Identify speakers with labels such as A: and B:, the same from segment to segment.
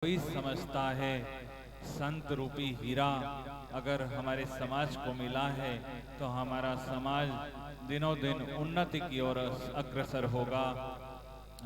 A: कोई समझता है संत रूपी हीरा अगर हमारे समाज को मिला है तो हमारा समाज दिनों दिन उन्नति की ओर अग्रसर होगा।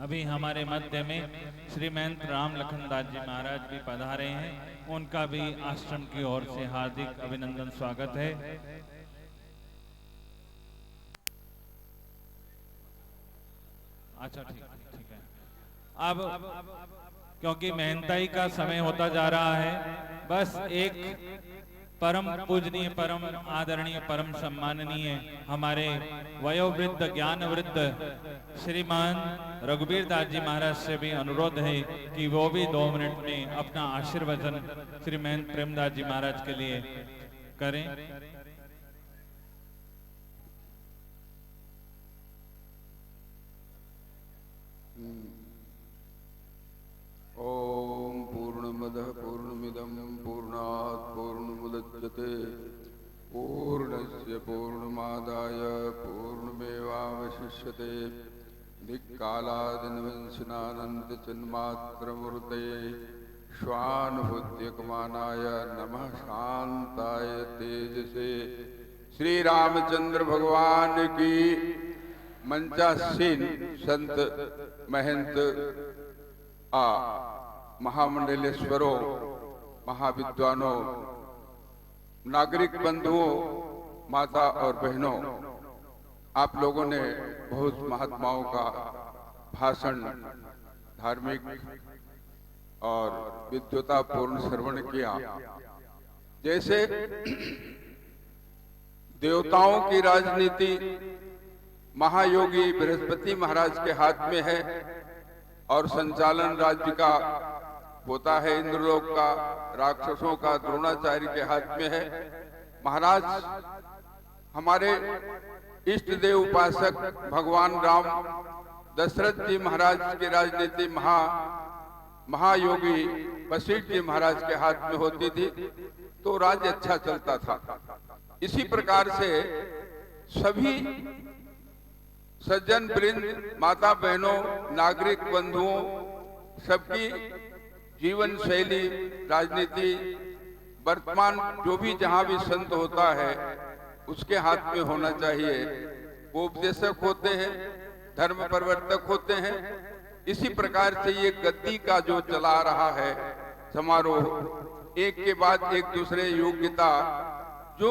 A: अभी हमारे मध्य में श्री महंत राम लखनदास जी महाराज भी पधारे हैं, उनका भी आश्रम की ओर से हार्दिक अभिनंदन स्वागत है। अच्छा ठीक है। अब क्योंकि महंताई का समय होता जा रहा है, बस एक परम पूजनीय, परम आदरणीय, परम सम्माननीय हमारे वयोवृद्ध ज्ञान वृद्ध श्रीमान रघुबीर दास जी महाराज से भी अनुरोध है कि वो भी 2 मिनट में अपना आशीर्वचन श्री महंत प्रेमदास जी महाराज के लिए करें।
B: ओम पूर्णमदः पूर्णमिदं पूर्णात् पूर्णमुदच्यते पूर्णस्य पूर्णमादाय पूर्णमेवावशिष्यते दिक्कालादिनवंशनानन्दचिन्मात्रमूर्ते श्वानुभूत्यकमानाय नमः शान्ताय तेजसे। श्री रामचंद्र भगवान की मंचासीन संत महंत महामंडलेश्वरों, महाविद्वानों, नागरिक बंधुओं, माता और बहनों, आप लोगों ने बहुत महात्माओं का भाषण धार्मिक और विद्वतापूर्ण श्रवण किया। जैसे देवताओं की राजनीति महायोगी बृहस्पति महाराज के हाथ में है और संचालन राज्य का होता है इंद्रलोक का, राक्षसों का द्रोणाचार्य के हाथ में है। महाराज हमारे इष्ट देव उपासक भगवान राम दशरथ जी महाराज की राजनीति महायोगी वशिष्ठ जी महाराज के हाथ में होती थी तो राज्य अच्छा चलता था। इसी प्रकार से सभी सज्जन वृंद, माता बहनों, नागरिक बंधुओं, सबकी जीवन शैली, राजनीति, वर्तमान जो भी जहां भी संत होता है उसके हाथ में होना चाहिए। वो उपदेशक होते हैं, धर्म प्रवर्तक होते हैं। इसी प्रकार से ये गद्दी का जो चला रहा है समारोह, एक के बाद एक दूसरे योग्यता, जो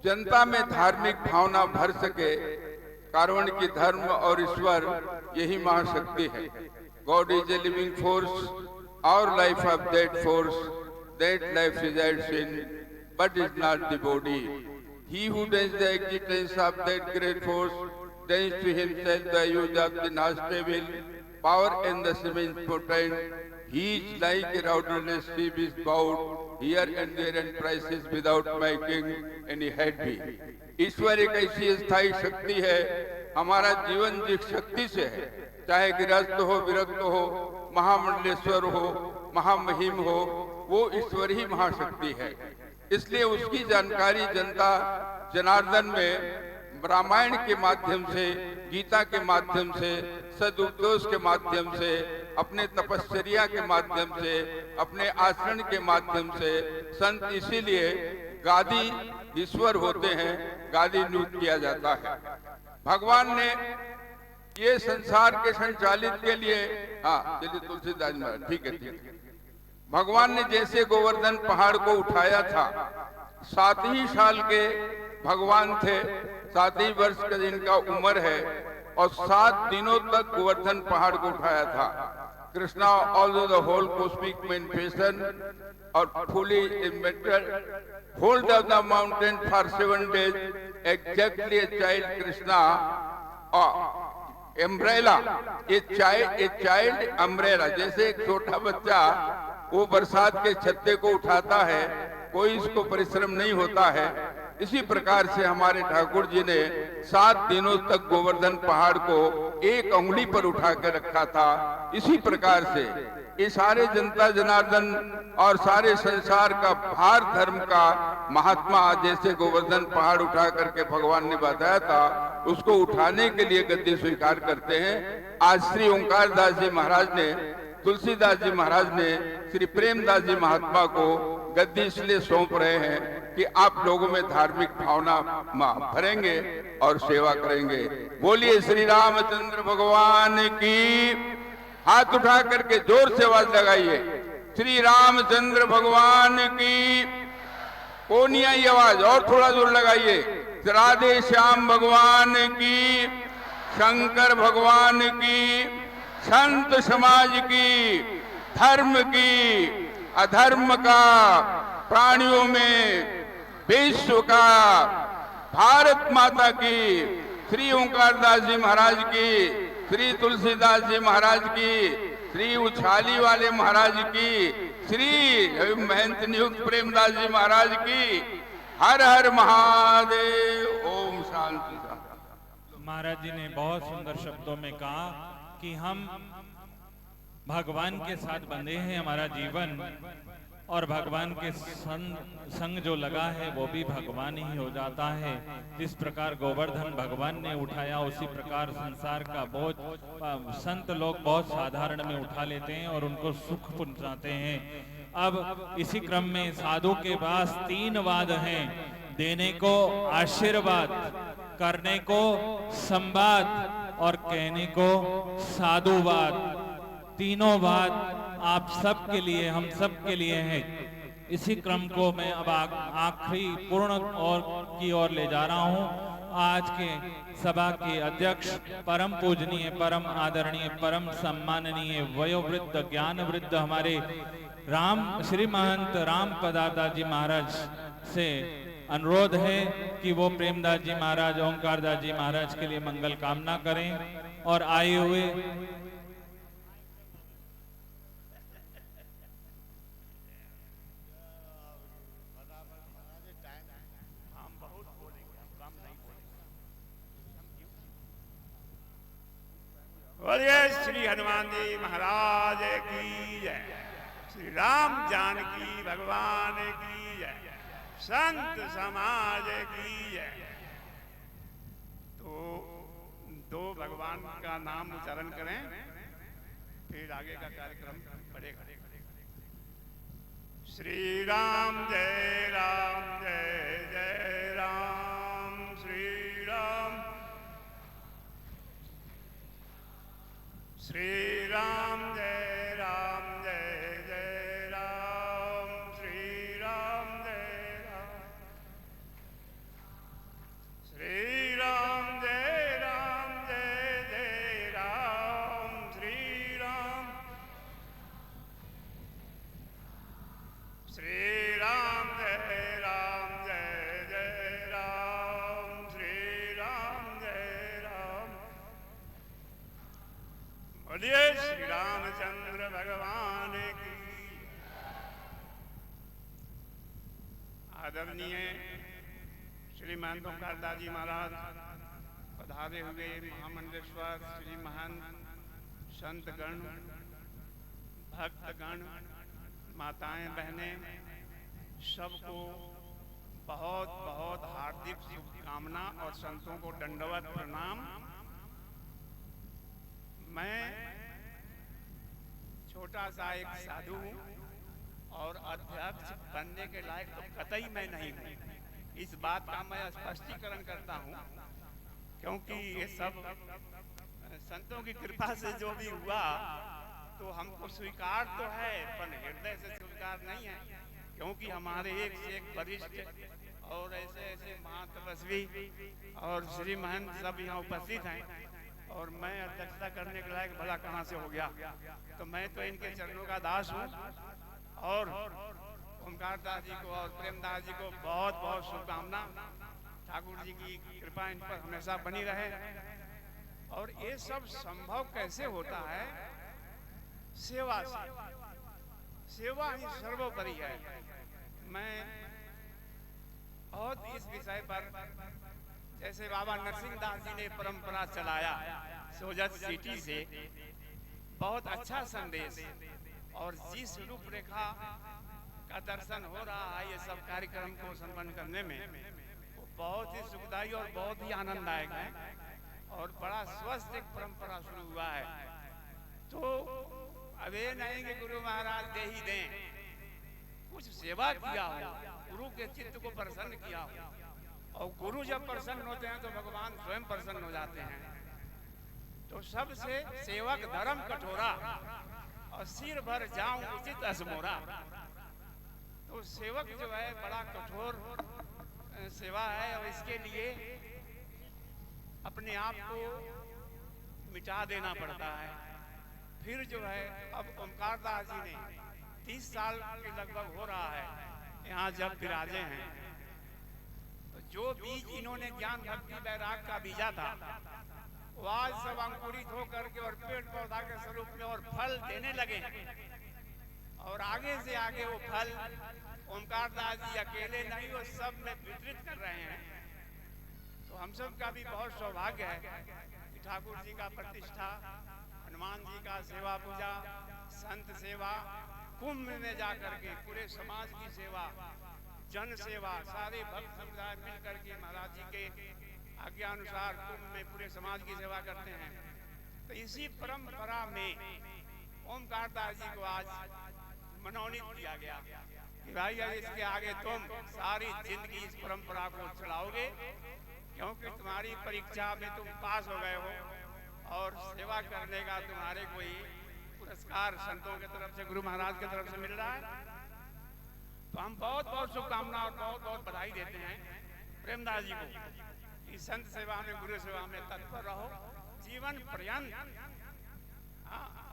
B: जनता में धार्मिक भावना भर सके, कारण की धर्म और ईश्वर यही महाशक्ति है। God is a living force, our life of that force, that life resides in but is not the body. He who does the existence of that great force does to himself the use of the non-stable power and the semi-potent. He is like a rudderless ship is bowed here and there and prices without making any headway. ईश्वर एक ऐसी स्थायी शक्ति है, हमारा जीवन जिस शक्ति से है, चाहे गृहस्थ हो, विरक्त हो, महामंडलेश्वर हो, महामहिम हो, वो ईश्वर ही महाशक्ति है। इसलिए उसकी जानकारी जनता जनार्दन में रामायण के माध्यम से, गीता के माध्यम से, सदुपदेश के माध्यम से, अपने तपश्चर्या के माध्यम से, अपने आचरण के माध्यम से, संत इसीलिए गादी ईश्वर होते हैं, गादी नियुक्त किया जाता है। भगवान ने ये संसार के संचालित के लिए, हाँ चलिए तुलसीदास महाराज, ठीक है। भगवान ने जैसे गोवर्धन पहाड़ को उठाया था, 7 ही साल के भगवान थे, 7 ही वर्ष का जिनका उम्र है, और 7 दिनों तक गोवर्धन पहाड़ को उठाया था। Krishna although the whole cosmic manifestation और fully imitated hold of the mountain for 7 days, exactly a child Krishna umbrella, a child umbrella, जैसे एक छोटा बच्चा वो बरसात के छत्ते को उठाता है, कोई इसको परिश्रम नहीं होता है। इसी प्रकार से हमारे ठाकुर जी ने 7 दिनों तक गोवर्धन पहाड़ को एक उंगली पर उठा के रखा था। इसी प्रकार से ये सारे जनता जनार्दन और सारे संसार का भार धर्म का महात्मा जैसे गोवर्धन पहाड़ उठा करके भगवान ने बताया था, उसको उठाने के लिए गद्दी स्वीकार करते हैं। आज श्री ओंकार दास जी महाराज ने तुलसीदास जी महाराज ने श्री प्रेमदास जी महात्मा को गद्दी इसलिए सौंप रहे हैं कि आप लोगों में धार्मिक भावना भरेंगे और सेवा करेंगे। बोलिए श्री रामचंद्र भगवान की। हाथ उठा करके जोर से आवाज लगाइए, श्री रामचंद्र भगवान की। कौन आई आवाज? और थोड़ा जोर लगाइए, राधे श्याम भगवान की, शंकर भगवान की, संत समाज की, धर्म की, अधर्म का, प्राणियों में, विश्व का, भारत माता की, श्री ओंकार दास जी महाराज की, श्री तुलसीदास जी महाराज की, श्री उछाली वाले महाराज की, श्री महंत नियुक्त प्रेमदास जी महाराज की। हर हर महादेव। ओम शांति।
A: महाराज जी ने बहुत सुंदर शब्दों में कहा कि हम भगवान के साथ बंधे हैं, हमारा जीवन और भगवान के संग जो लगा है वो भी भगवान ही हो जाता है। जिस प्रकार गोवर्धन भगवान ने उठाया, उसी प्रकार संसार का बोझ संत लोग बहुत साधारण में उठा लेते हैं और उनको सुख पहुंचाते हैं। अब इसी क्रम में साधु के पास 3 वाद हैं, देने को आशीर्वाद, करने को संवाद और कहने को साधुवाद। तीनों वाद आप सब के लिए, हम सब के लिए हैं। इसी क्रम को मैं अब आखिरी पूर्ण और की ओर ले जा रहा हूं। आज के सभा के अध्यक्ष परम पूजनीय, परम आदरणीय, परम सम्माननीय, वयोवृद्ध, ज्ञान वृद्ध हमारे श्री महंत राम पदार्थ जी महाराज से अनुरोध है कि वो प्रेमदास जी महाराज, ओंकार दास जी महाराज के लिए मंगल कामना करें और आए हुए
C: बोलिए श्री हनुमान जी महाराज की जय, श्री राम जानकी भगवान की जय, संत समाज की जय। तो 2 भगवान का नाम उच्चारण करें, फिर आगे का कार्यक्रम बढ़ेगा। श्री राम जय राम, जय जय राम, श्री राम, श्री राम जय राम, जय जय राम, श्री राम जय राम, श्री राम जय राम, जय जय राम, श्री राम, श्री राम जय राम, जय जय राम, श्री राम जय राम। बोलिए श्री रामचंद्र भगवान की। आदरणीय श्री महंत ओंकार दास जी महाराज, पधारे हुए महामंडलेश्वर, श्री महंत, संतगण, भक्तगण, माताएं बहनें, सबको बहुत बहुत हार्दिक शुभकामना और संतों को दंडवत प्रणाम। मैं छोटा सा एक साधु हूं और अध्यक्ष बनने के लायक तो कतई मैं नहीं हूं। इस बात का मैं स्पष्टीकरण करता हूं, क्योंकि ये सब संतों की कृपा से जो भी हुआ तो हमको स्वीकार तो है, पर हृदय से स्वीकार नहीं है, क्योंकि हमारे एक से एक वरिष्ठ और ऐसे ऐसे महातपस्वी और श्री महंत सब यहाँ उपस्थित हैं और मैं अध्यक्षता करने के लायक भला कहाँ से हो गया। तो मैं तो इनके चरणों का दास हूँ और ओंकार दास जी को और प्रेमदास जी को बहुत बहुत शुभकामना। ठाकुर जी की कृपा इन पर हमेशा बनी रहे। और ये सब संभव कैसे होता है? सेवा से। सेवा ही सर्वोपरि है। मैं बहुत इस विषय पर, जैसे बाबा नरसिंह दास जी ने परंपरा चलाया सोजत सिटी से, बहुत अच्छा संदेश, और जिस रूपरेखा का दर्शन हो रहा है ये सब कार्यक्रम को संपन्न करने में, वो बहुत ही सुखदायी और बहुत ही आनंददायक है और बड़ा स्वस्थ एक परंपरा शुरू हुआ है। तो अब ये नहीं कि गुरु महाराज दे ही दें, कुछ सेवा किया हो, गुरु के चित्त को प्रसन्न किया हो, और गुरु जब प्रसन्न होते हैं तो भगवान स्वयं प्रसन्न हो जाते हैं। तो सबसे सेवक धर्म कठोरा और सिर भर जाऊं उचित असमोरा। तो सेवक जो है बड़ा कठोर सेवा है, और इसके लिए अपने आप को मिटा देना पड़ता है। फिर जो है अब ओमकार दास जी ने 30 साल के लगभग हो रहा है यहाँ जब विराजे हैं, तो जो बीज इन्होंने ज्ञान भक्ति वैराग का बीजा था वो आज सब अंकुरित होकर के और पेड़ पौधा के स्वरूप में और फल देने लगे, और आगे से आगे वो फल ओमकार दास जी अकेले नहीं वो सब में वितरित कर रहे हैं। तो हम सब का भी बहुत सौभाग्य है कि ठाकुर जी का प्रतिष्ठा, हनुमान जी का सेवा पूजा, संत सेवा, कुंभ में जाकर के पूरे समाज की सेवा, जन सेवा, सारे भक्त समुदाय मिलकर के महाराज जी के आज्ञा अनुसार कुंभ में पूरे समाज की सेवा करते हैं। तो इसी परंपरा में ओमकार दास जी को आज मनोनीत किया गया कि भाई अब इसके आगे तुम सारी जिंदगी इस परंपरा को चलाओगे, क्योंकि तुम्हारी परीक्षा में तुम पास हो गए हो और सेवा करने का तुम्हारे कोई पुरस्कार संतों की तरफ से, गुरु महाराज की तरफ से मिल रहा है। तो हम बहुत बहुत शुभकामना और बहुत बहुत बधाई देते हैं प्रेमदास जी को कि संत सेवा में, गुरु सेवा में तत्पर रहो जीवन पर्यंत।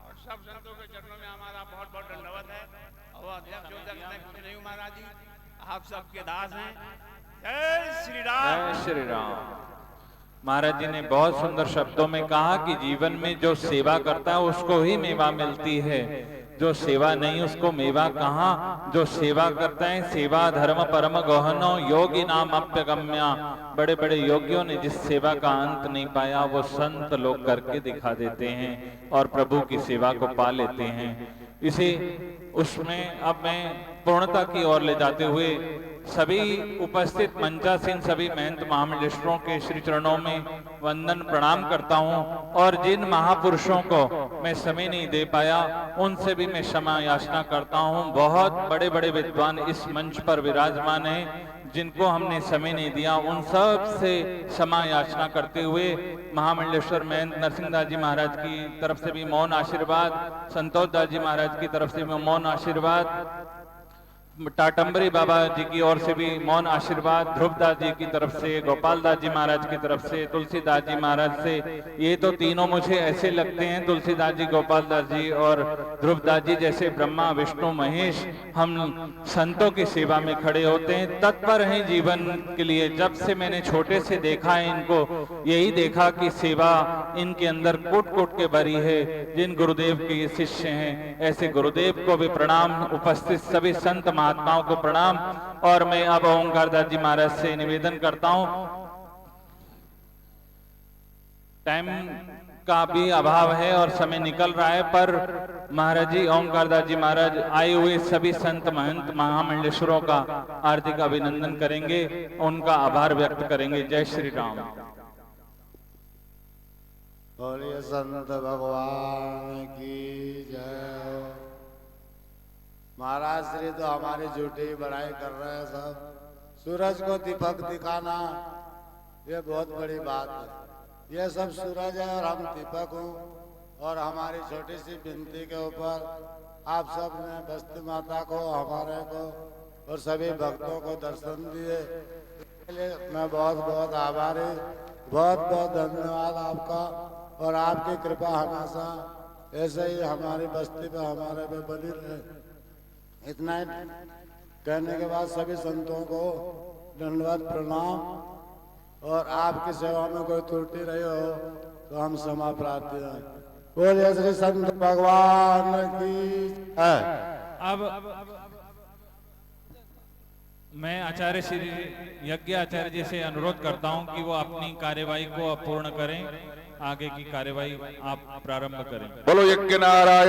C: और सब संतों के चरणों में हमारा बहुत बहुत दंडवत है। और अध्यक्ष मैं कुछ नहीं हूँ महाराज जी, आप सबके दास हैं। जय श्री राम।
A: जय श्री राम। महाराज जी ने बहुत सुंदर शब्दों में कहा कि जीवन में जो सेवा करता है उसको ही मेवा मिलती है, जो सेवा नहीं उसको मेवा कहाँ। जो सेवा करता है, सेवा धर्म परम गहनो योगी नाम अप्यगम्या। बड़े बड़े योगियों ने जिस सेवा का अंत नहीं पाया वो संत लोग करके दिखा देते हैं और प्रभु की सेवा को पा लेते हैं। इसी उसमें अब मैं पूर्णता की ओर ले जाते हुए सभी उपस्थित मंचासीन सभी महंत महामंडलेश्वरों के श्री चरणों में वंदन प्रणाम करता हूं, और जिन महापुरुषों को मैं समय नहीं दे पाया उनसे भी मैं क्षमा याचना करता हूं। बहुत बड़े बड़े विद्वान इस मंच पर विराजमान हैं, जिनको हमने समय नहीं दिया उन सब से क्षमा याचना करते हुए महामंडलेश्वर महंत नरसिंहदास जी महाराज की तरफ से भी मौन आशीर्वाद, संतोष दास जी महाराज की तरफ से भी मौन आशीर्वाद, टाटंबरी बाबा जी की ओर से भी मौन आशीर्वाद, ध्रुवदास जी की तरफ से, गोपाल दास जी महाराज की तरफ से, तुलसीदास जी महाराज से। ये तो तीनों मुझे ऐसे लगते हैं, तुलसीदास जी, गोपाल दास जी और ध्रुवदास जी जैसे ब्रह्मा विष्णु महेश हम संतों की सेवा में खड़े होते हैं, तत्पर हैं जीवन के लिए। जब से मैंने छोटे से देखा है इनको, यही देखा कि सेवा इनके अंदर कूट कूट के भरी है। जिन गुरुदेव के ये शिष्य हैं ऐसे गुरुदेव को भी प्रणाम, उपस्थित सभी संत महात्माओं को प्रणाम। और मैं अब ओमकार दास जी महाराज से निवेदन करता हूं, टाइम का भी अभाव है और समय निकल रहा है, पर महाराज जी ओमकार दास जी महाराज आए हुए सभी संत महंत महामंडलेश्वरों का हार्दिक अभिनंदन करेंगे, उनका आभार व्यक्त करेंगे। जय श्री राम।
D: बोलिए संत भगवान की जय। महाराज श्री तो हमारी झूठी बड़ाई कर रहे हैं सब। सूरज को दीपक दिखाना ये बहुत बड़ी बात है। ये सब सूरज है और हम दीपक हूँ। और हमारी छोटी सी विनती के ऊपर आप सब ने बस्ती माता को, हमारे को और सभी भक्तों को दर्शन दिए, इसके लिए मैं बहुत बहुत आभारी, बहुत बहुत धन्यवाद आपका। और आपकी कृपा हमेशा ऐसे ही हमारी बस्ती पे, हमारे पे बनी रहे। इतना ही कहने के बाद सभी संतों को दंडवत प्रणाम। और आपकी सेवा में कोई त्रुटि रही हो तो हम क्षमा प्रार्थी हैं। बोलिए श्री संत भगवान की जय।
A: अब मैं आचार्य श्री यज्ञ आचार्य जी से अनुरोध करता हूं कि वो अपनी कार्यवाही को पूर्ण करें, आगे की कार्यवाही आप प्रारंभ करें।
B: बोलो यज्ञ नारायण।